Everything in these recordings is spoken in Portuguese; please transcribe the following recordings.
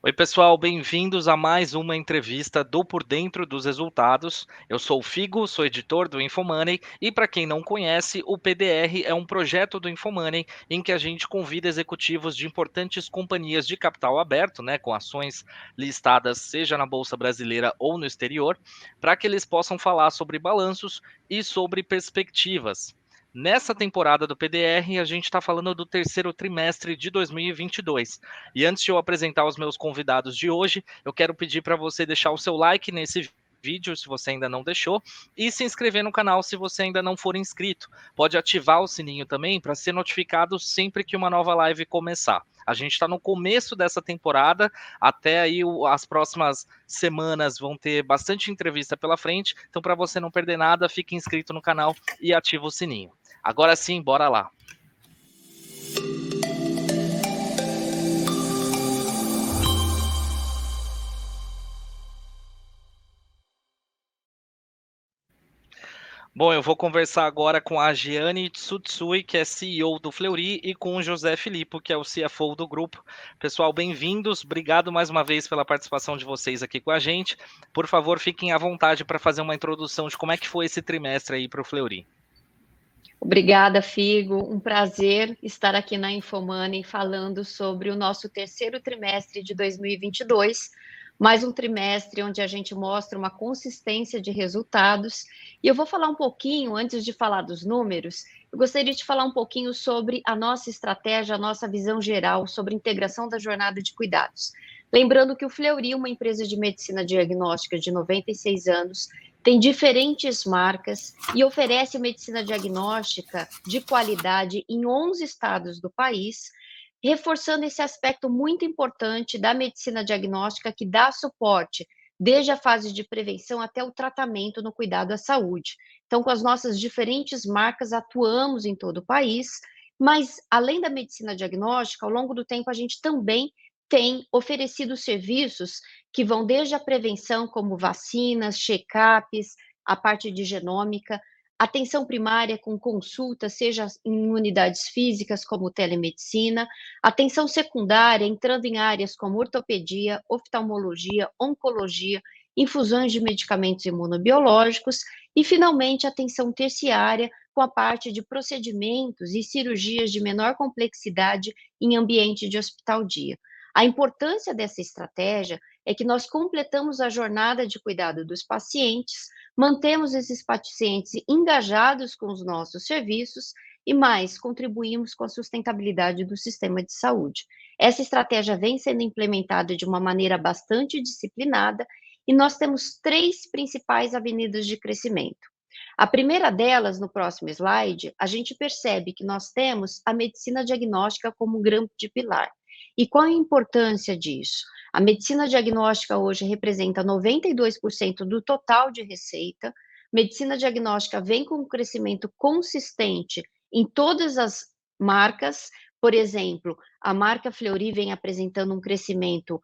Oi, pessoal, bem-vindos a mais uma entrevista do Por Dentro dos Resultados. Eu sou o Figo, sou editor do Infomoney e, para quem não conhece, o PDR é um projeto do Infomoney em que a gente convida executivos de importantes companhias de capital aberto, com ações listadas seja na Bolsa Brasileira ou no exterior, para que eles possam falar sobre balanços e sobre perspectivas. Nessa temporada do PDR, a gente está falando do terceiro trimestre de 2022. E antes de eu apresentar os meus convidados de hoje, eu quero pedir para você deixar o seu like nesse vídeo, se você ainda não deixou, e se inscrever no canal se você ainda não for inscrito. Pode ativar o sininho também para ser notificado sempre que uma nova live começar. A gente está no começo dessa temporada, até aí as próximas semanas vão ter bastante entrevista pela frente, então para você não perder nada, fique inscrito no canal e ativa o sininho. Agora sim, bora lá. Bom, eu vou conversar agora com a Giane Tsutsui, que é CEO do Fleury, e com o José Filippo, que é o CFO do grupo. Pessoal, bem-vindos. Obrigado mais uma vez pela participação de vocês aqui com a gente. Por favor, fiquem à vontade para fazer uma introdução de como é que foi esse trimestre aí para o Fleury. Obrigada, Figo. Um prazer estar aqui na Infomoney falando sobre o nosso terceiro trimestre de 2022, mais um trimestre onde a gente mostra uma consistência de resultados. E eu vou falar um pouquinho, antes de falar dos números, eu gostaria de falar um pouquinho sobre a nossa estratégia, a nossa visão geral sobre a integração da jornada de cuidados. Lembrando que o Fleury é uma empresa de medicina diagnóstica de 96 anos, tem diferentes marcas e oferece medicina diagnóstica de qualidade em 11 estados do país, reforçando esse aspecto muito importante da medicina diagnóstica que dá suporte desde a fase de prevenção até o tratamento no cuidado à saúde. Então, com as nossas diferentes marcas, atuamos em todo o país, mas além da medicina diagnóstica, ao longo do tempo a gente também tem oferecido serviços que vão desde a prevenção, como vacinas, check-ups, a parte de genômica, atenção primária com consulta, seja em unidades físicas, como telemedicina, atenção secundária, entrando em áreas como ortopedia, oftalmologia, oncologia, infusões de medicamentos imunobiológicos e, finalmente, atenção terciária, com a parte de procedimentos e cirurgias de menor complexidade em ambiente de hospital-dia. A importância dessa estratégia é que nós completamos a jornada de cuidado dos pacientes, mantemos esses pacientes engajados com os nossos serviços e mais, contribuímos com a sustentabilidade do sistema de saúde. Essa estratégia vem sendo implementada de uma maneira bastante disciplinada e nós temos 3 principais avenidas de crescimento. A primeira delas, no próximo slide, a gente percebe que nós temos a medicina diagnóstica como um grande pilar. E qual a importância disso? A medicina diagnóstica hoje representa 92% do total de receita. Medicina diagnóstica vem com um crescimento consistente em todas as marcas. Por exemplo, a marca Fleury vem apresentando um crescimento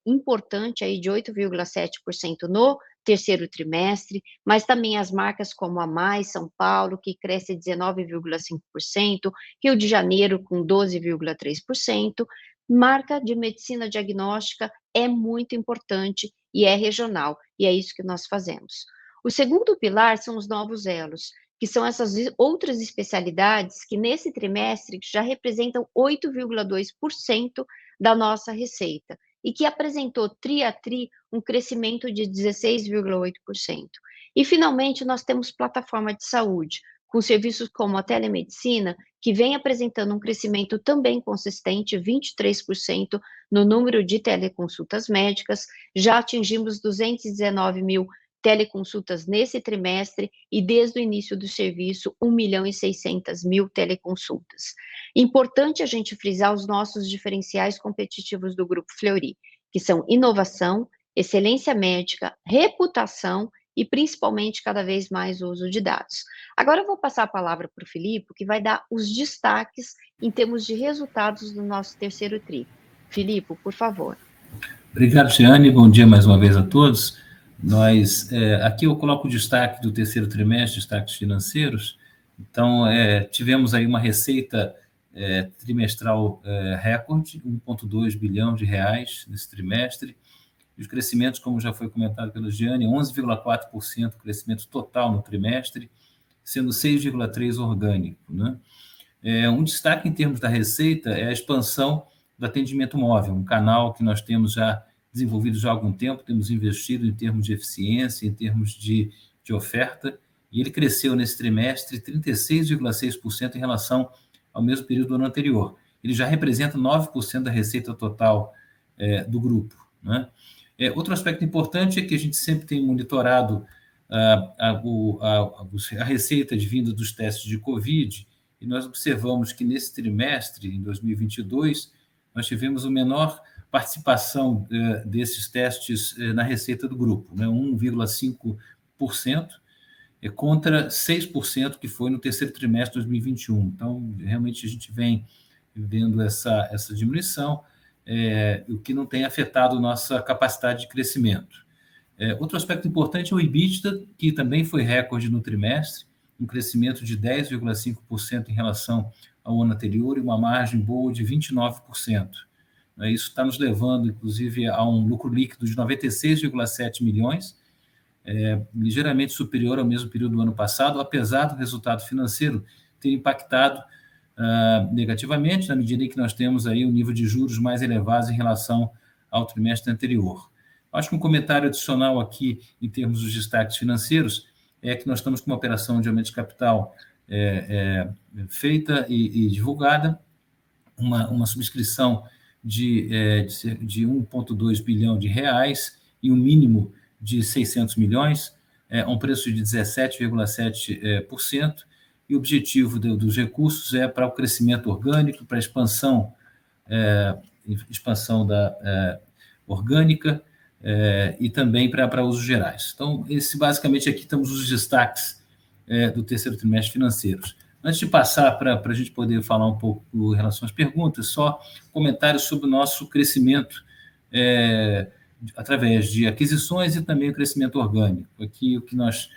importante aí de 8,7% no terceiro trimestre, mas também as marcas como a Mais, São Paulo, que cresce 19,5%, Rio de Janeiro com 12,3%, marca de medicina diagnóstica é muito importante e é regional, e é isso que nós fazemos. O segundo pilar são os novos elos, que são essas outras especialidades que nesse trimestre já representam 8,2% da nossa receita e que apresentou tri a tri um crescimento de 16,8%. E finalmente nós temos plataforma de saúde, com serviços como a telemedicina, que vem apresentando um crescimento também consistente, 23% no número de teleconsultas médicas, já atingimos 219 mil teleconsultas nesse trimestre e desde o início do serviço, 1.600.000 teleconsultas. Importante a gente frisar os nossos diferenciais competitivos do Grupo Fleury, que são inovação, excelência médica, reputação e principalmente cada vez mais o uso de dados. Agora eu vou passar a palavra para o Filippo, que vai dar os destaques em termos de resultados do nosso terceiro tri. Filippo, por favor. Obrigado, Giane. Bom dia mais uma vez a todos. Aqui eu coloco o destaque do terceiro trimestre, destaques financeiros. Então, tivemos aí uma receita trimestral recorde, 1,2 bilhão de reais nesse trimestre. E os crescimentos, como já foi comentado pela Giane, 11,4% crescimento total no trimestre, sendo 6,3% orgânico, né? Um destaque em termos da receita é a expansão do atendimento móvel, um canal que nós temos já desenvolvido já há algum tempo, temos investido em termos de eficiência, em termos de oferta, e ele cresceu nesse trimestre 36,6% em relação ao mesmo período do ano anterior. Ele já representa 9% da receita total do grupo, né? Outro aspecto importante é que a gente sempre tem monitorado a receita advinda dos testes de Covid, e nós observamos que nesse trimestre, em 2022, nós tivemos a menor participação desses testes na receita do grupo, né, 1,5%, contra 6% que foi no terceiro trimestre de 2021. Então, realmente, a gente vem vendo essa diminuição, o que não tem afetado nossa capacidade de crescimento. Outro aspecto importante é o EBITDA, que também foi recorde no trimestre, um crescimento de 10,5% em relação ao ano anterior e uma margem boa de 29%. Isso está nos levando, inclusive, a um lucro líquido de 96,7 milhões, ligeiramente superior ao mesmo período do ano passado, apesar do resultado financeiro ter impactado negativamente, na medida em que nós temos aí um nível de juros mais elevado em relação ao trimestre anterior. Acho que um comentário adicional aqui, em termos dos destaques financeiros, é que nós estamos com uma operação de aumento de capital feita e divulgada, uma subscrição de 1,2 bilhão de reais e um mínimo de 600 milhões, um preço de 17,7%, e o objetivo dos recursos é para o crescimento orgânico, para a expansão orgânica, e também para usos gerais. Então, basicamente aqui estamos os destaques do terceiro trimestre financeiros. Antes de passar para a gente poder falar um pouco em relação às perguntas, só comentários sobre o nosso crescimento através de aquisições e também o crescimento orgânico. Aqui o que nós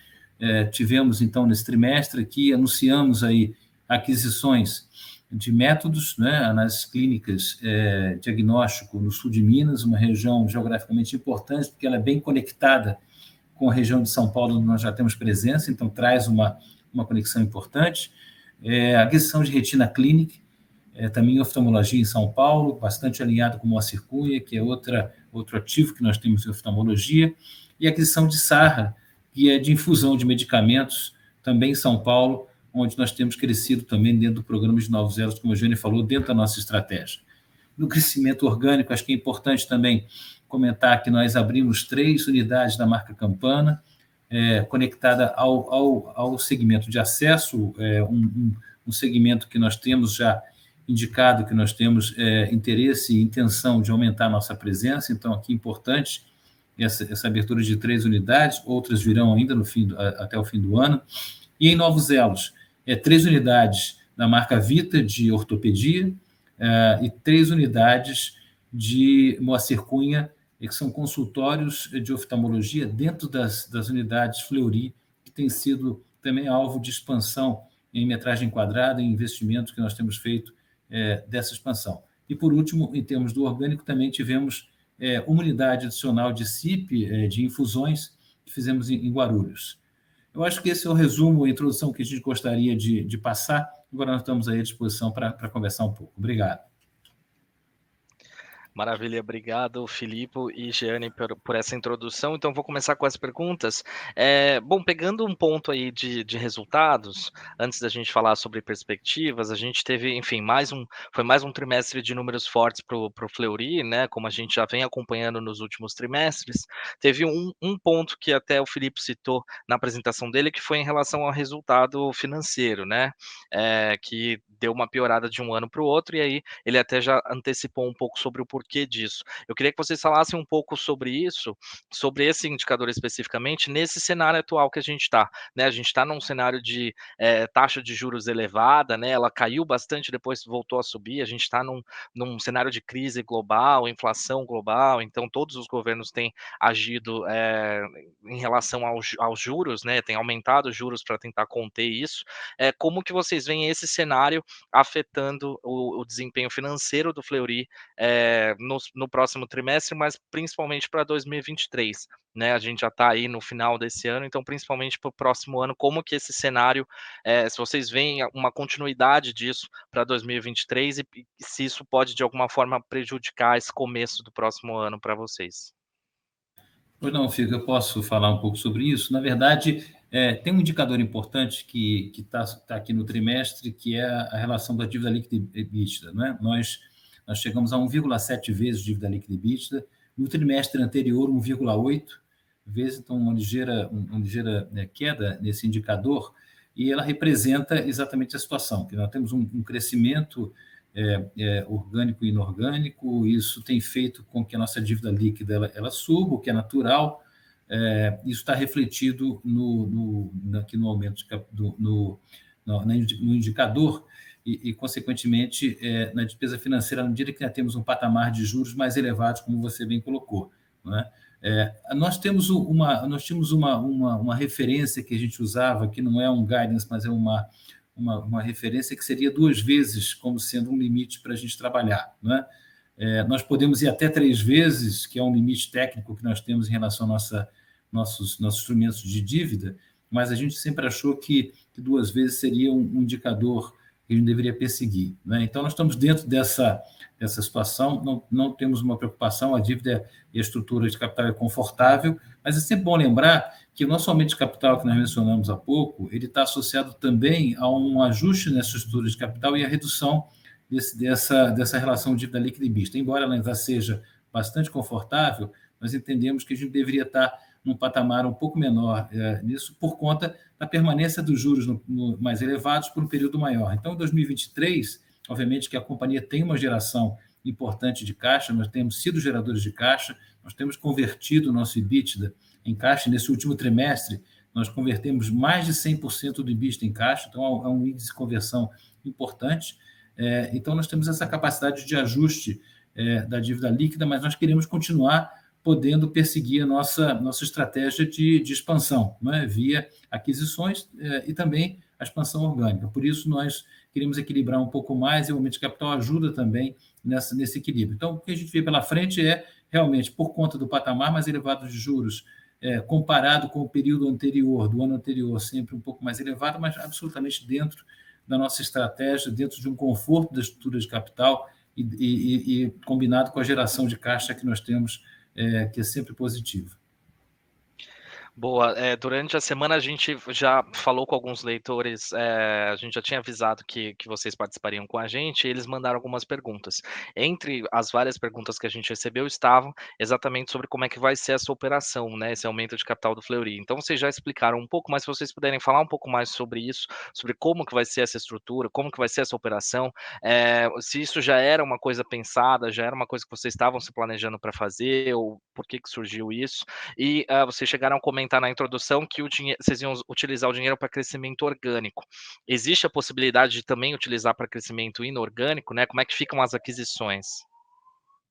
tivemos, então, nesse trimestre, aqui anunciamos aí aquisições de métodos, né, análises clínicas, diagnóstico no sul de Minas, uma região geograficamente importante, porque ela é bem conectada com a região de São Paulo, onde nós já temos presença, então traz uma conexão importante. A aquisição de Retina Clinic, também oftalmologia em São Paulo, bastante alinhado com o Moacir Cunha, que é outro ativo que nós temos em oftalmologia, e a aquisição de Sarra, que é de infusão de medicamentos, também em São Paulo, onde nós temos crescido também dentro do programa de Novos Elos, como a Jane falou, dentro da nossa estratégia. No crescimento orgânico, acho que é importante também comentar que nós abrimos 3 unidades da marca Campana, conectada ao segmento de acesso, um segmento que nós temos já indicado, que nós temos interesse e intenção de aumentar a nossa presença, então aqui é importante essa abertura de 3 unidades, outras virão ainda até o fim do ano. E em Novos Elos, 3 unidades da marca Vita, de ortopedia, e 3 unidades de Moacir Cunha, que são consultórios de oftalmologia dentro das unidades Fleury, que tem sido também alvo de expansão em metragem quadrada, em investimentos que nós temos feito dessa expansão. E, por último, em termos do orgânico, também tivemos uma unidade adicional de CIP, de infusões, que fizemos em Guarulhos. Eu acho que esse é o resumo, a introdução que a gente gostaria de passar. Agora nós estamos aí à disposição para conversar um pouco. Obrigado. Maravilha, obrigado, Filipe e Giane, por essa introdução. Então, vou começar com as perguntas. Bom, pegando um ponto aí de resultados, antes da gente falar sobre perspectivas, a gente teve, enfim, foi mais um trimestre de números fortes para o Fleury, né? Como a gente já vem acompanhando nos últimos trimestres. Teve um ponto que até o Filipe citou na apresentação dele, que foi em relação ao resultado financeiro, né? Que deu uma piorada de um ano para o outro, e aí ele até já antecipou um pouco sobre o porquê porquê disso. Eu queria que vocês falassem um pouco sobre isso, sobre esse indicador especificamente, nesse cenário atual que a gente está, né? A gente está num cenário de taxa de juros elevada, né? Ela caiu bastante, depois voltou a subir. A gente está num cenário de crise global, inflação global, então todos os governos têm agido em relação aos juros, né? Tem aumentado os juros para tentar conter isso. Como que vocês veem esse cenário afetando o desempenho financeiro do Fleury no próximo trimestre, mas principalmente para 2023, né? A gente já está aí no final desse ano, então principalmente para o próximo ano, como que esse cenário, se vocês veem uma continuidade disso para 2023 e se isso pode de alguma forma prejudicar esse começo do próximo ano para vocês. Pois não, Fico, eu posso falar um pouco sobre isso. Na verdade, tem um indicador importante que está aqui no trimestre, que é a relação da dívida líquida e EBITDA, né? Nós chegamos a 1,7 vezes dívida líquida e EBITDA, no trimestre anterior 1,8 vezes, então uma ligeira queda nesse indicador, e ela representa exatamente a situação, que nós temos um crescimento orgânico e inorgânico. Isso tem feito com que a nossa dívida líquida ela suba, o que é natural. Isso está refletido aqui no aumento no indicador e consequentemente, na despesa financeira, à medida que nós temos um patamar de juros mais elevados, como você bem colocou, não é? Nós tínhamos uma referência que a gente usava, que não é um guidance, mas é uma referência que seria 2 vezes como sendo um limite para a gente trabalhar, não é? Nós podemos ir até 3 vezes, que é um limite técnico que nós temos em relação a nossos instrumentos de dívida, mas a gente sempre achou que 2 vezes seria um indicador que a gente deveria perseguir, né? Então, nós estamos dentro dessa situação, não temos uma preocupação, a dívida e a estrutura de capital é confortável, mas é sempre bom lembrar que o nosso aumento de capital, que nós mencionamos há pouco, ele está associado também a um ajuste nessa estrutura de capital e a redução dessa relação dívida líquida e EBITDA. Embora ela ainda seja bastante confortável, nós entendemos que a gente deveria estar num patamar um pouco menor nisso, por conta da permanência dos juros mais elevados por um período maior. Então, em 2023, obviamente que a companhia tem uma geração importante de caixa, nós temos sido geradores de caixa, nós temos convertido o nosso EBITDA em caixa. Nesse último trimestre, nós convertemos mais de 100% do EBITDA em caixa, então é um índice de conversão importante. Então, nós temos essa capacidade de ajuste da dívida líquida, mas nós queremos continuar podendo perseguir a nossa estratégia de expansão, né? Via aquisições e também a expansão orgânica. Por isso, nós queremos equilibrar um pouco mais e o aumento de capital ajuda também nesse equilíbrio. Então, o que a gente vê pela frente é, realmente, por conta do patamar mais elevado de juros, comparado com o período anterior, do ano anterior, sempre um pouco mais elevado, mas absolutamente dentro da nossa estratégia, dentro de um conforto da estrutura de capital e combinado com a geração de caixa que nós temos, que é sempre positivo. Boa. Durante a semana a gente já falou com alguns leitores, a gente já tinha avisado que vocês participariam com a gente, e eles mandaram algumas perguntas. Entre as várias perguntas que a gente recebeu estavam exatamente sobre como é que vai ser essa operação, né, esse aumento de capital do Fleury. Então vocês já explicaram um pouco, mas se vocês puderem falar um pouco mais sobre isso, sobre como que vai ser essa estrutura, como que vai ser essa operação, se isso já era uma coisa pensada, já era uma coisa que vocês estavam se planejando para fazer, ou por que surgiu isso, e vocês chegaram a comentar na introdução que vocês iam utilizar o dinheiro para crescimento orgânico. Existe a possibilidade de também utilizar para crescimento inorgânico, né? Como é que ficam as aquisições?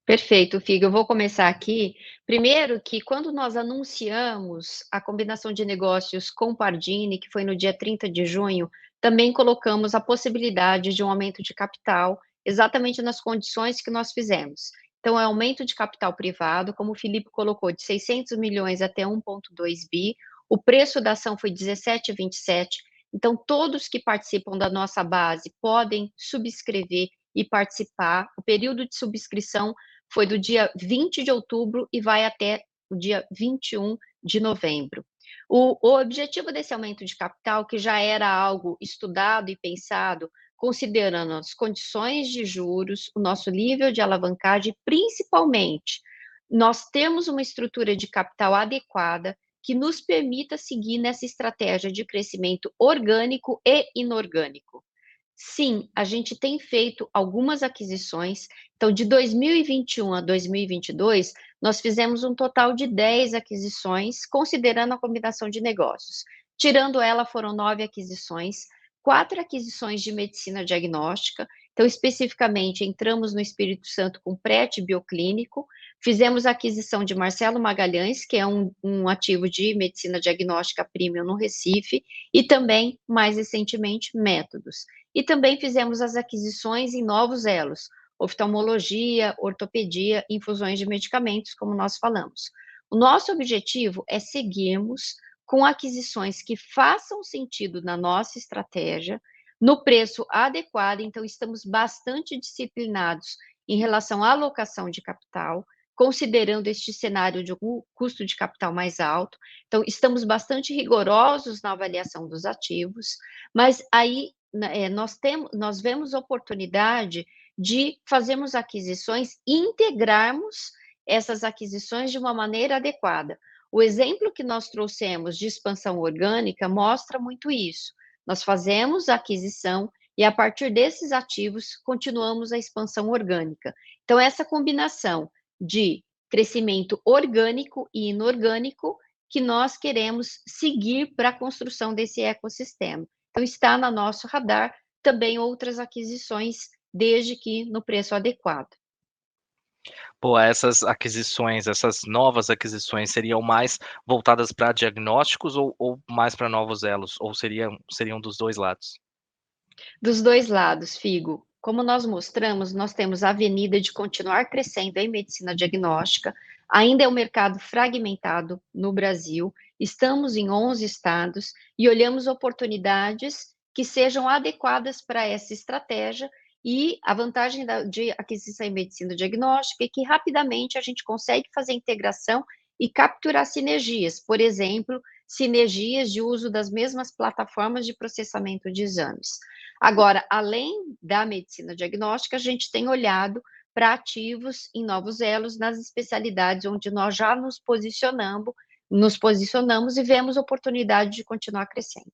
Perfeito, Figa. Eu vou começar aqui. Primeiro que quando nós anunciamos a combinação de negócios com Pardini, que foi no dia 30 de junho, também colocamos a possibilidade de um aumento de capital, exatamente nas condições que nós fizemos. Então, é aumento de capital privado, como o Felipe colocou, de 600 milhões até 1,2 bi. O preço da ação foi 17,27. Então, todos que participam da nossa base podem subscrever e participar. O período de subscrição foi do dia 20 de outubro e vai até o dia 21 de novembro. O objetivo desse aumento de capital, que já era algo estudado e pensado, considerando as condições de juros, o nosso nível de alavancagem, principalmente, nós temos uma estrutura de capital adequada que nos permita seguir nessa estratégia de crescimento orgânico e inorgânico. Sim, a gente tem feito algumas aquisições. Então, de 2021 a 2022, nós fizemos um total de 10 aquisições, considerando a combinação de negócios. Tirando ela, foram 9 aquisições, 4 aquisições de medicina diagnóstica. Então, especificamente, entramos no Espírito Santo com PRET bioclínico, fizemos a aquisição de Marcelo Magalhães, que é um ativo de medicina diagnóstica premium no Recife, e também, mais recentemente, Métodos. E também fizemos as aquisições em novos elos, oftalmologia, ortopedia, infusões de medicamentos, como nós falamos. O nosso objetivo é seguirmos com aquisições que façam sentido na nossa estratégia, no preço adequado, então estamos bastante disciplinados em relação à alocação de capital, considerando este cenário de um custo de capital mais alto. Então, estamos bastante rigorosos na avaliação dos ativos, mas aí nós vemos oportunidade de fazermos aquisições e integrarmos essas aquisições de uma maneira adequada. O exemplo que nós trouxemos de expansão orgânica mostra muito isso. Nós fazemos a aquisição e, a partir desses ativos, continuamos a expansão orgânica. Então, essa combinação de crescimento orgânico e inorgânico que nós queremos seguir para a construção desse ecossistema. Então, está no nosso radar também outras aquisições, desde que no preço adequado. Pô, essas aquisições, essas novas aquisições seriam mais voltadas para diagnósticos ou mais para novos elos? Ou seriam dos 2 lados? Dos dois lados, Figo. Como nós mostramos, nós temos a avenida de continuar crescendo em medicina diagnóstica, ainda é um mercado fragmentado no Brasil, estamos em 11 estados e olhamos oportunidades que sejam adequadas para essa estratégia e a vantagem de aquisição em medicina diagnóstica é que rapidamente a gente consegue fazer integração e capturar sinergias, por exemplo, sinergias de uso das mesmas plataformas de processamento de exames. Agora, além da medicina diagnóstica, a gente tem olhado para ativos em novos elos nas especialidades onde nós já nos posicionamos e vemos oportunidade de continuar crescendo.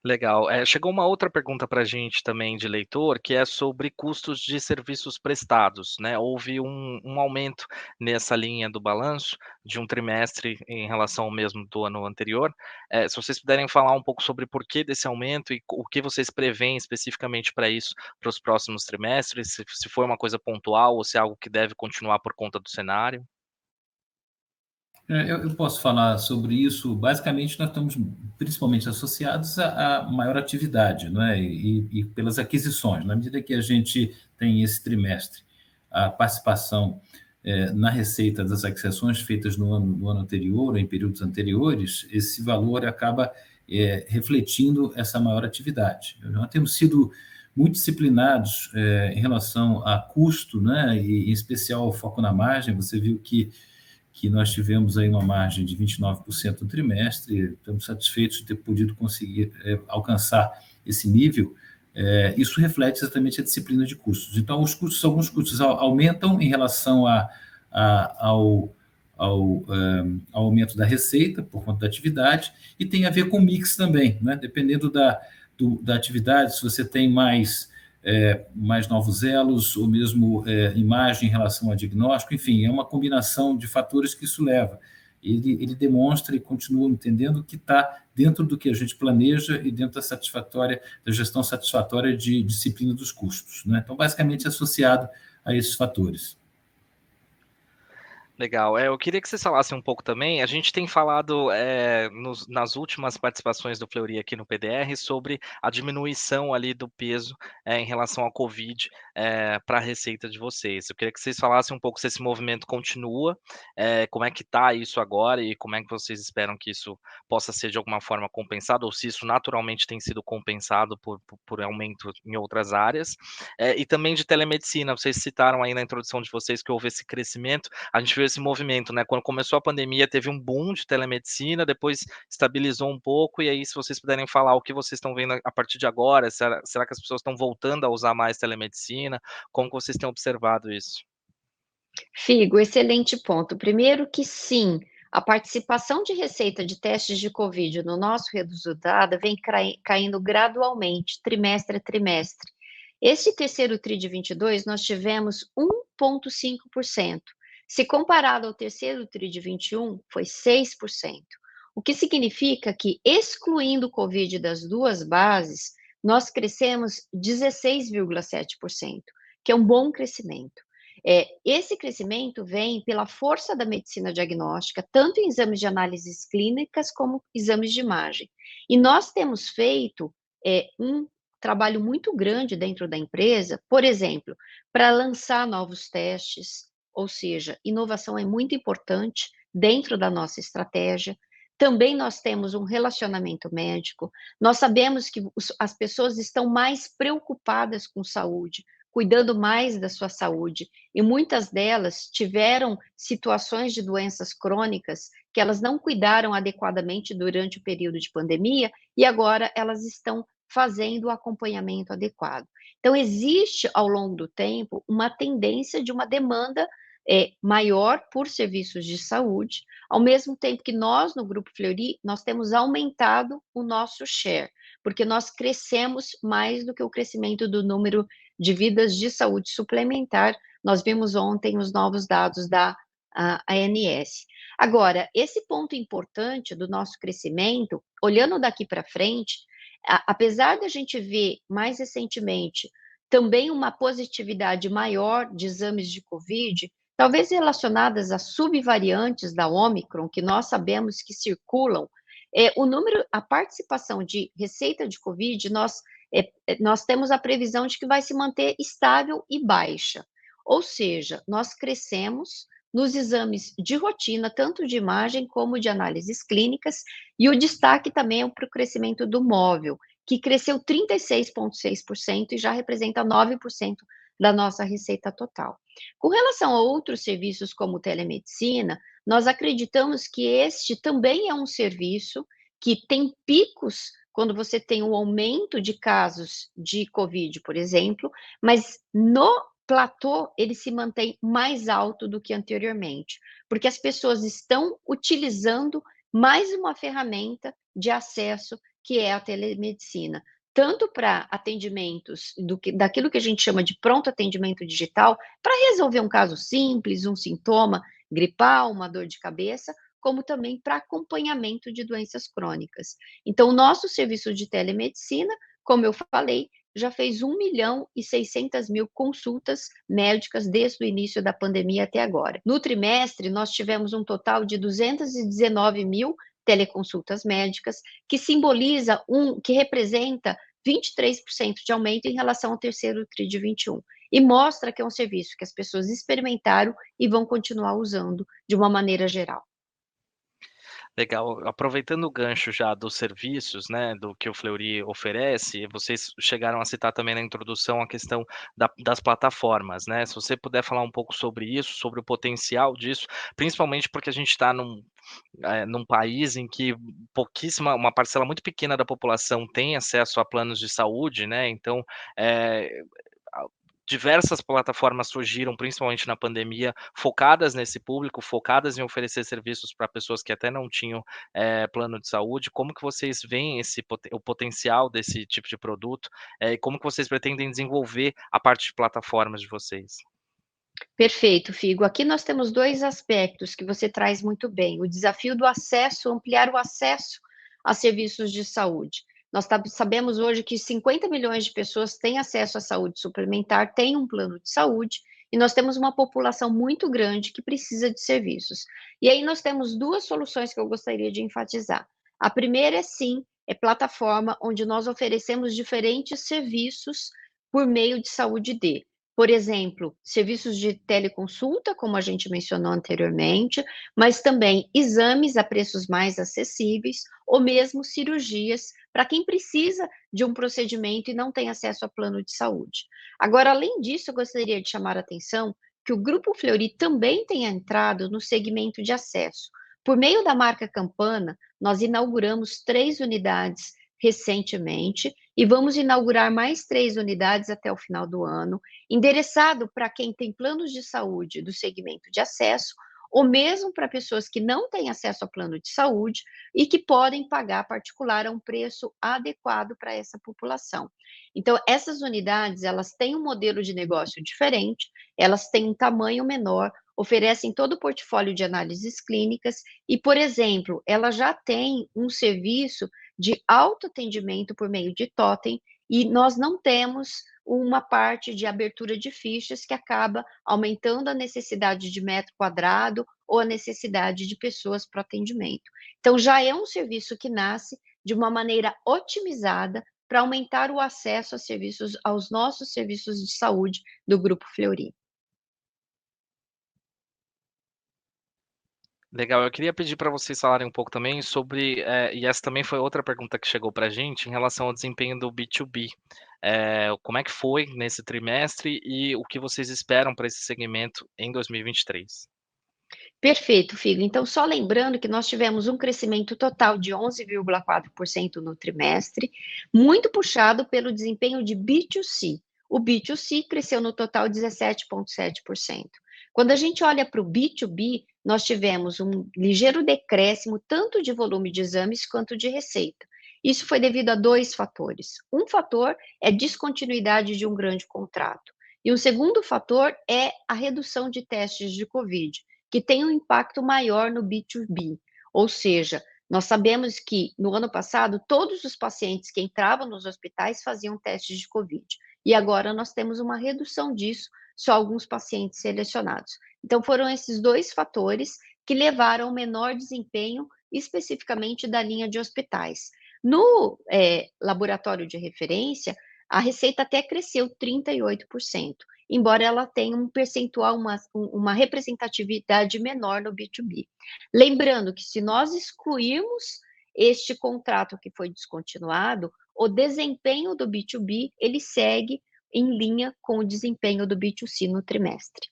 Legal. Chegou uma outra pergunta para a gente também de leitor, que é sobre custos de serviços prestados, né? Houve um aumento nessa linha do balanço de um trimestre em relação ao mesmo do ano anterior. Se vocês puderem falar um pouco sobre por que desse aumento e o que vocês preveem especificamente para isso, para os próximos trimestres, se foi uma coisa pontual ou se é algo que deve continuar por conta do cenário. Eu posso falar sobre isso. Basicamente, nós estamos principalmente associados à maior atividade, não é? E pelas aquisições. Na medida que a gente tem esse trimestre, a participação na receita das aquisições feitas no ano anterior, em períodos anteriores, esse valor acaba refletindo essa maior atividade. Nós temos sido muito disciplinados em relação a custo, né? E em especial o foco na margem. Você viu que nós tivemos aí uma margem de 29% no trimestre, estamos satisfeitos de ter podido conseguir alcançar esse nível. Isso reflete exatamente a disciplina de custos. Então, alguns custos aumentam em relação ao aumento da receita, por conta da atividade, e tem a ver com o mix também, né? Dependendo da atividade, se você tem mais novos elos, ou mesmo imagem em relação ao diagnóstico, enfim, é uma combinação de fatores que isso leva. Ele demonstra e continua entendendo que está dentro do que a gente planeja e dentro da gestão satisfatória de disciplina dos custos, né? Então, basicamente, associado a esses fatores. Legal. Eu queria que vocês falassem um pouco também. A gente tem falado nas últimas participações do Fleury aqui no PDR sobre a diminuição ali do peso em relação ao Covid para a receita de vocês. Eu queria que vocês falassem um pouco se esse movimento continua, como é que está isso agora e como é que vocês esperam que isso possa ser de alguma forma compensado, ou se isso naturalmente tem sido compensado por aumento em outras áreas. E também de telemedicina. Vocês citaram aí na introdução de vocês que houve esse crescimento. A gente viu esse movimento, né? Quando começou a pandemia, teve um boom de telemedicina, depois estabilizou um pouco, e aí, se vocês puderem falar o que vocês estão vendo a partir de agora, será que as pessoas estão voltando a usar mais telemedicina? Como que vocês têm observado isso? Figo, excelente ponto. Primeiro que sim, A participação de receita de testes de Covid no nosso resultado vem caindo gradualmente, trimestre a trimestre. Este terceiro TRI de 22, nós tivemos 1,5%. Se comparado ao terceiro TRI de 21, foi 6%. O que significa que, excluindo o Covid das duas bases, nós crescemos 16,7%, que é um bom crescimento. Esse crescimento vem pela força da medicina diagnóstica, tanto em exames de análises clínicas como exames de imagem. E nós temos feito um trabalho muito grande dentro da empresa, por exemplo, para lançar novos testes, ou seja, inovação é muito importante dentro da nossa estratégia. Também nós temos um relacionamento médico, nós sabemos que as pessoas estão mais preocupadas com saúde, cuidando mais da sua saúde, e muitas delas tiveram situações de doenças crônicas que elas não cuidaram adequadamente durante o período de pandemia, e agora elas estão fazendo o acompanhamento adequado. Então, existe, ao longo do tempo, uma tendência de uma demanda maior por serviços de saúde, ao mesmo tempo que nós, no Grupo Fleury, nós temos aumentado o nosso share, porque nós crescemos mais do que o crescimento do número de vidas de saúde suplementar. Nós vimos ontem os novos dados da ANS. Agora, esse ponto importante do nosso crescimento, olhando daqui para frente, apesar da gente ver mais recentemente também uma positividade maior de exames de Covid, talvez relacionadas a subvariantes da Ômicron, que nós sabemos que circulam, a participação de receita de Covid, nós temos a previsão de que vai se manter estável e baixa. Ou seja, nós crescemos nos exames de rotina, tanto de imagem como de análises clínicas, e o destaque também é para o crescimento do móvel, que cresceu 36,6% e já representa 9% da nossa receita total. Com relação a outros serviços como telemedicina, nós acreditamos que este também é um serviço que tem picos quando você tem um aumento de casos de Covid, por exemplo, mas no platô ele se mantém mais alto do que anteriormente, porque as pessoas estão utilizando mais uma ferramenta de acesso que é a telemedicina, tanto para atendimentos daquilo que a gente chama de pronto atendimento digital, para resolver um caso simples, um sintoma gripal, uma dor de cabeça, como também para acompanhamento de doenças crônicas. Então, o nosso serviço de telemedicina, como eu falei, já fez 1.600.000 consultas médicas desde o início da pandemia até agora. No trimestre, nós tivemos um total de 219.000 teleconsultas médicas, que representa 23% de aumento em relação ao terceiro TRI de 21, e mostra que é um serviço que as pessoas experimentaram e vão continuar usando de uma maneira geral. Legal. Aproveitando o gancho já dos serviços, né, do que o Fleury oferece, vocês chegaram a citar também na introdução a questão das plataformas, né? Se você puder falar um pouco sobre isso, sobre o potencial disso, principalmente porque a gente está num país em que uma parcela muito pequena da população tem acesso a planos de saúde, né? Então, diversas plataformas surgiram, principalmente na pandemia, focadas nesse público, focadas em oferecer serviços para pessoas que até não tinham plano de saúde. Como que vocês veem o potencial desse tipo de produto e como que vocês pretendem desenvolver a parte de plataformas de vocês? Perfeito, Figo. Aqui nós temos dois aspectos que você traz muito bem: o desafio do acesso, ampliar o acesso a serviços de saúde. Nós sabemos hoje que 50 milhões de pessoas têm acesso à saúde suplementar, têm um plano de saúde, e nós temos uma população muito grande que precisa de serviços. E aí nós temos duas soluções que eu gostaria de enfatizar. A primeira é plataforma, onde nós oferecemos diferentes serviços por meio de saúde D. Por exemplo, serviços de teleconsulta, como a gente mencionou anteriormente, mas também exames a preços mais acessíveis, ou mesmo cirurgias para quem precisa de um procedimento e não tem acesso a plano de saúde. Agora, além disso, eu gostaria de chamar a atenção que o Grupo Fleury também tem entrado no segmento de acesso. Por meio da marca Campana, nós inauguramos 3 unidades recentemente e vamos inaugurar mais 3 unidades até o final do ano, endereçado para quem tem planos de saúde do segmento de acesso ou mesmo para pessoas que não têm acesso ao plano de saúde e que podem pagar particular a um preço adequado para essa população. Então, essas unidades, elas têm um modelo de negócio diferente, elas têm um tamanho menor, oferecem todo o portfólio de análises clínicas e, por exemplo, ela já tem um serviço de autoatendimento por meio de totem e nós não temos uma parte de abertura de fichas que acaba aumentando a necessidade de metro quadrado ou a necessidade de pessoas para atendimento. Então, já é um serviço que nasce de uma maneira otimizada para aumentar o acesso a serviços, aos nossos serviços de saúde do Grupo Fleury. Legal, eu queria pedir para vocês falarem um pouco também sobre, e essa também foi outra pergunta que chegou para a gente, em relação ao desempenho do B2B. Como é que foi nesse trimestre e o que vocês esperam para esse segmento em 2023? Perfeito, Figo. Então, só lembrando que nós tivemos um crescimento total de 11,4% no trimestre, muito puxado pelo desempenho de B2C. O B2C cresceu no total 17,7%. Quando a gente olha para o B2B, nós tivemos um ligeiro decréscimo tanto de volume de exames quanto de receita. Isso foi devido a dois fatores. Um fator é descontinuidade de um grande contrato. E o segundo fator é a redução de testes de Covid, que tem um impacto maior no B2B. Ou seja, nós sabemos que no ano passado todos os pacientes que entravam nos hospitais faziam testes de Covid. E agora nós temos uma redução disso, só alguns pacientes selecionados. Então foram esses dois fatores que levaram ao menor desempenho, especificamente da linha de hospitais. No laboratório de referência, a receita até cresceu 38%, embora ela tenha um percentual, uma representatividade menor no B2B. Lembrando que se nós excluirmos este contrato que foi descontinuado, o desempenho do B2B, ele segue em linha com o desempenho do B2C no trimestre.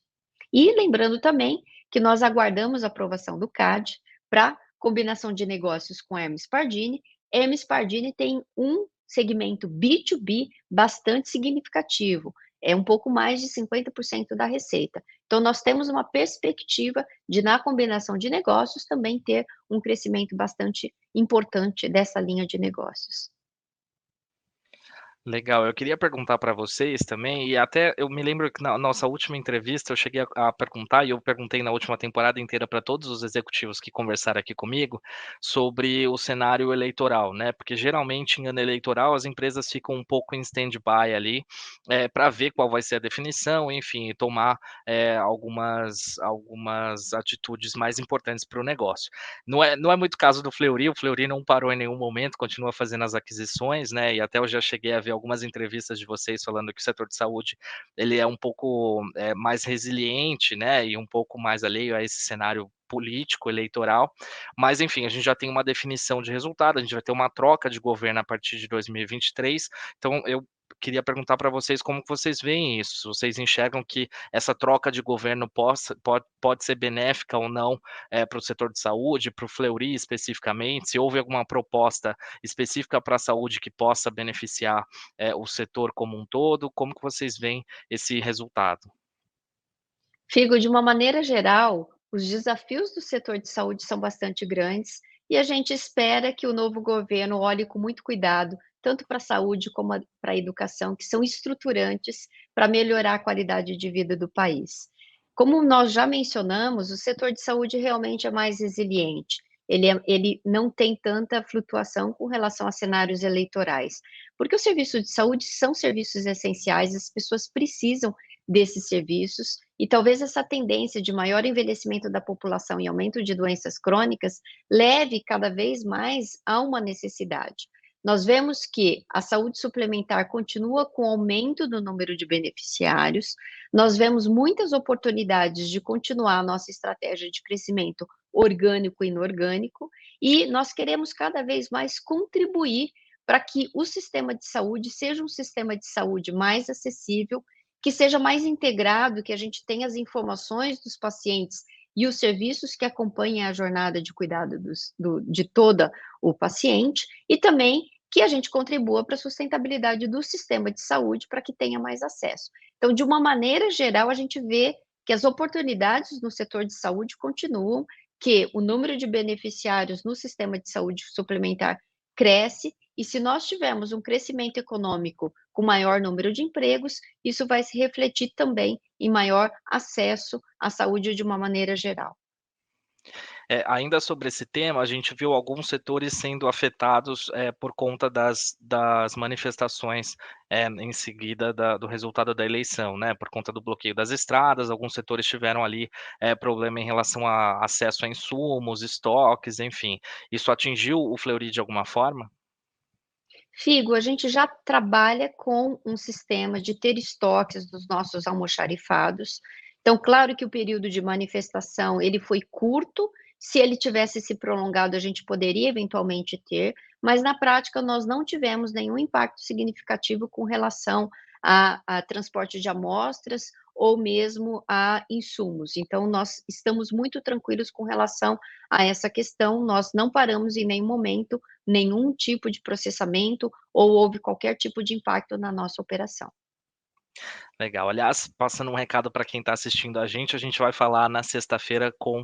E lembrando também que nós aguardamos a aprovação do CAD para combinação de negócios com Hermes Pardini. Hermes Pardini tem um segmento B2B bastante significativo, é um pouco mais de 50% da receita. Então, nós temos uma perspectiva de, na combinação de negócios, também ter um crescimento bastante importante dessa linha de negócios. Legal, eu queria perguntar para vocês também, e até eu me lembro que na nossa última entrevista eu cheguei a perguntar, e eu perguntei na última temporada inteira para todos os executivos que conversaram aqui comigo, sobre o cenário eleitoral, né? Porque geralmente em ano eleitoral as empresas ficam um pouco em stand-by ali, para ver qual vai ser a definição, enfim, e tomar algumas atitudes mais importantes para o negócio. Não é muito caso do Fleury, o Fleury não parou em nenhum momento, continua fazendo as aquisições, né? E até eu já cheguei a ver algumas entrevistas de vocês falando que o setor de saúde ele é um pouco mais resiliente, né? E um pouco mais alheio a esse cenário político, eleitoral, mas enfim, a gente já tem uma definição de resultado, a gente vai ter uma troca de governo a partir de 2023, então eu queria perguntar para vocês como que vocês veem isso, se vocês enxergam que essa troca de governo pode ser benéfica ou não para o setor de saúde, para o Fleury especificamente, se houve alguma proposta específica para a saúde que possa beneficiar o setor como um todo, como que vocês veem esse resultado? Figo, de uma maneira geral, os desafios do setor de saúde são bastante grandes e a gente espera que o novo governo olhe com muito cuidado, tanto para a saúde como para a educação, que são estruturantes para melhorar a qualidade de vida do país. Como nós já mencionamos, o setor de saúde realmente é mais resiliente. Ele não tem tanta flutuação com relação a cenários eleitorais, porque os serviços de saúde são serviços essenciais, as pessoas precisam desses serviços, e talvez essa tendência de maior envelhecimento da população e aumento de doenças crônicas leve cada vez mais a uma necessidade. Nós vemos que a saúde suplementar continua com o aumento do número de beneficiários, nós vemos muitas oportunidades de continuar a nossa estratégia de crescimento orgânico e inorgânico, e nós queremos cada vez mais contribuir para que o sistema de saúde seja um sistema de saúde mais acessível, que seja mais integrado, que a gente tenha as informações dos pacientes e os serviços que acompanhem a jornada de cuidado de todo o paciente, e também que a gente contribua para a sustentabilidade do sistema de saúde para que tenha mais acesso. Então, de uma maneira geral, a gente vê que as oportunidades no setor de saúde continuam, que o número de beneficiários no sistema de saúde suplementar cresce, e se nós tivermos um crescimento econômico com maior número de empregos, isso vai se refletir também em maior acesso à saúde de uma maneira geral. Ainda sobre esse tema, a gente viu alguns setores sendo afetados, por conta das manifestações, em seguida do resultado da eleição, né, por conta do bloqueio das estradas, alguns setores tiveram ali, problema em relação a acesso a insumos, estoques, enfim. Isso atingiu o Fleury de alguma forma? Figo, a gente já trabalha com um sistema de ter estoques dos nossos almoxarifados. Então, claro que o período de manifestação, ele foi curto, se ele tivesse se prolongado, a gente poderia eventualmente ter, mas na prática nós não tivemos nenhum impacto significativo com relação a transporte de amostras ou mesmo a insumos. Então, nós estamos muito tranquilos com relação a essa questão, nós não paramos em nenhum momento nenhum tipo de processamento ou houve qualquer tipo de impacto na nossa operação. Legal. Aliás, passando um recado para quem está assistindo a gente vai falar na sexta-feira com,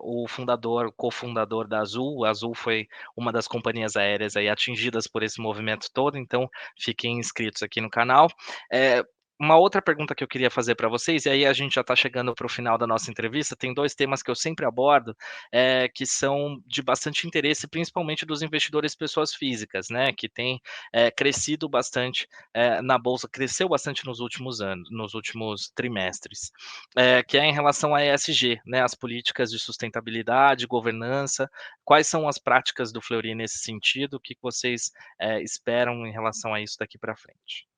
o fundador, cofundador da Azul. A Azul foi uma das companhias aéreas aí atingidas por esse movimento todo, então fiquem inscritos aqui no canal. Eh, uma outra pergunta que eu queria fazer para vocês, e aí a gente já está chegando para o final da nossa entrevista, tem 2 temas que eu sempre abordo, que são de bastante interesse, principalmente dos investidores pessoas físicas, né, que têm, crescido bastante na bolsa, cresceu bastante nos últimos anos, nos últimos trimestres, que é em relação à ESG, né, as políticas de sustentabilidade, governança. Quais são as práticas do Fleury nesse sentido? O que vocês esperam em relação a isso daqui para frente?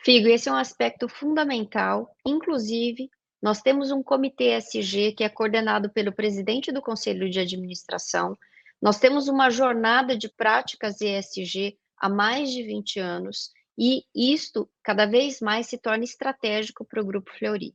Figo, esse é um aspecto fundamental, inclusive, nós temos um comitê ESG que é coordenado pelo presidente do conselho de administração, nós temos uma jornada de práticas ESG há mais de 20 anos, e isto cada vez mais se torna estratégico para o Grupo Fleury.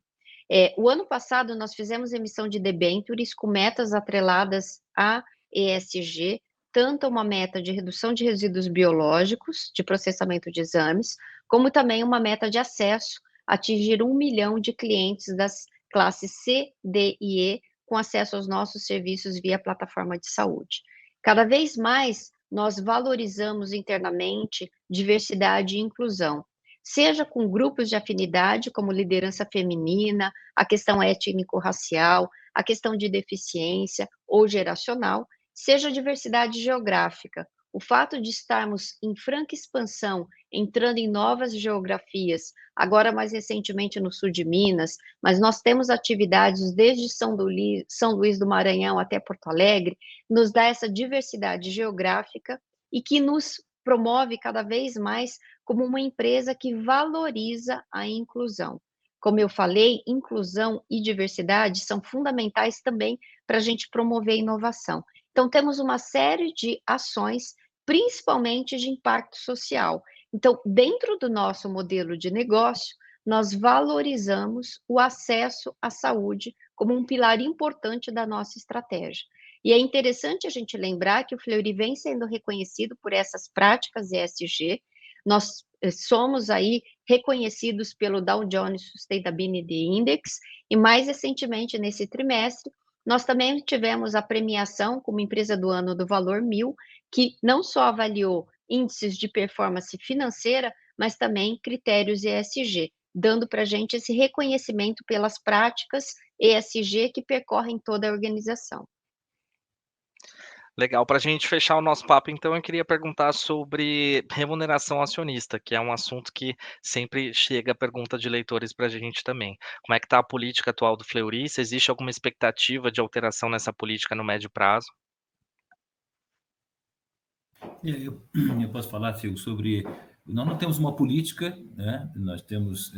O ano passado nós fizemos emissão de debêntures com metas atreladas a ESG, tanto uma meta de redução de resíduos biológicos, de processamento de exames, como também uma meta de acesso, atingir 1 milhão de clientes das classes C, D e E, com acesso aos nossos serviços via plataforma de saúde. Cada vez mais, nós valorizamos internamente diversidade e inclusão, seja com grupos de afinidade, como liderança feminina, a questão étnico-racial, a questão de deficiência ou geracional, seja diversidade geográfica. O fato de estarmos em franca expansão, entrando em novas geografias, agora mais recentemente no sul de Minas, mas nós temos atividades desde São Luís do Maranhão até Porto Alegre, nos dá essa diversidade geográfica e que nos promove cada vez mais como uma empresa que valoriza a inclusão. Como eu falei, inclusão e diversidade são fundamentais também para a gente promover inovação. Então, temos uma série de ações, principalmente de impacto social. Então, dentro do nosso modelo de negócio, nós valorizamos o acesso à saúde como um pilar importante da nossa estratégia. E é interessante a gente lembrar que o Fleury vem sendo reconhecido por essas práticas ESG. Nós somos aí reconhecidos pelo Dow Jones Sustainability Index e mais recentemente nesse trimestre nós também tivemos a premiação como empresa do ano do Valor 1000, que não só avaliou índices de performance financeira, mas também critérios ESG, dando para a gente esse reconhecimento pelas práticas ESG que percorrem toda a organização. Legal, para a gente fechar o nosso papo, então, eu queria perguntar sobre remuneração acionista, que é um assunto que sempre chega a pergunta de leitores para a gente também. Como é que está a política atual do Fleury? Se existe alguma expectativa de alteração nessa política no médio prazo? Eu posso falar, Figo, sobre. Nós não temos uma política, né? Nós temos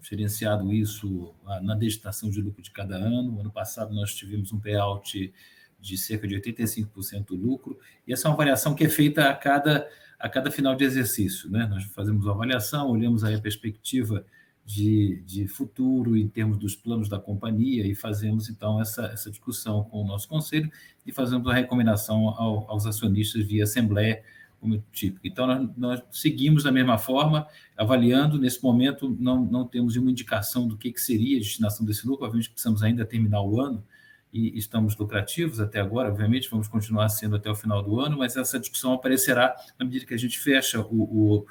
gerenciado isso na destinação de lucro de cada ano. Ano passado, nós tivemos um payout de cerca de 85% do lucro, e essa é uma avaliação que é feita a cada final de exercício, né? Nós fazemos uma avaliação, olhamos aí a perspectiva de futuro em termos dos planos da companhia e fazemos, então, essa discussão com o nosso conselho e fazemos uma recomendação aos acionistas via assembleia como típico. Então, nós seguimos da mesma forma, avaliando. Nesse momento, não temos nenhuma indicação do que seria a destinação desse lucro. Obviamente, precisamos ainda terminar o ano e estamos lucrativos até agora. Obviamente, vamos continuar sendo até o final do ano, mas essa discussão aparecerá na medida que a gente fecha o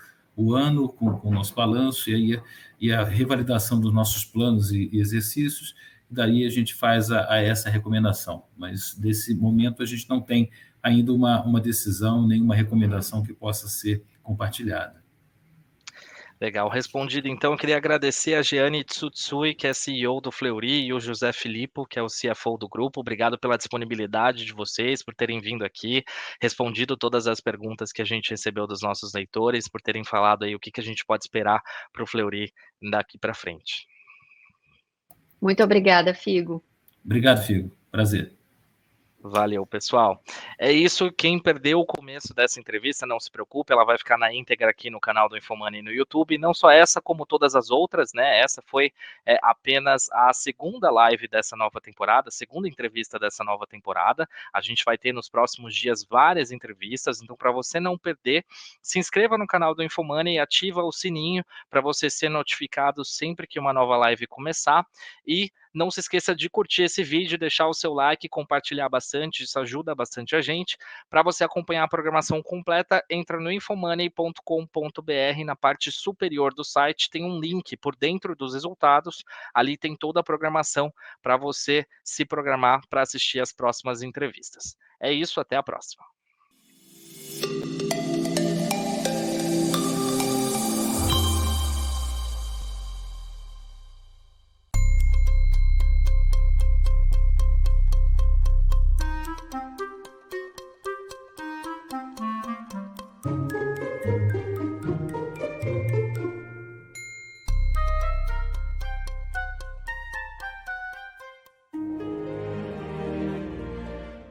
ano com o nosso balanço e a revalidação dos nossos planos e exercícios. Daí a gente faz a essa recomendação. Mas, desse momento, a gente não tem ainda uma decisão, nenhuma recomendação que possa ser compartilhada. Legal, respondido. Então, eu queria agradecer a Jeane Tsutsui, que é CEO do Fleury, e o José Filippo, que é o CFO do grupo. Obrigado pela disponibilidade de vocês, por terem vindo aqui, respondido todas as perguntas que a gente recebeu dos nossos leitores, por terem falado aí o que a gente pode esperar para o Fleury daqui para frente. Muito obrigada, Figo. Obrigado, Figo. Prazer. Valeu, pessoal. É isso. Quem perdeu o começo dessa entrevista, não se preocupe, ela vai ficar na íntegra aqui no canal do Infomoney no YouTube. Não só essa, como todas as outras, né? Essa foi apenas a segunda live dessa nova temporada, a segunda entrevista dessa nova temporada. A gente vai ter nos próximos dias várias entrevistas, então para você não perder, se inscreva no canal do Infomoney e ativa o sininho para você ser notificado sempre que uma nova live começar. E não se esqueça de curtir esse vídeo, deixar o seu like, compartilhar bastante, isso ajuda bastante a gente. Para você acompanhar a programação completa, entra no infomoney.com.br, na parte superior do site tem um link por dentro dos resultados, ali tem toda a programação para você se programar para assistir as próximas entrevistas. É isso, até a próxima.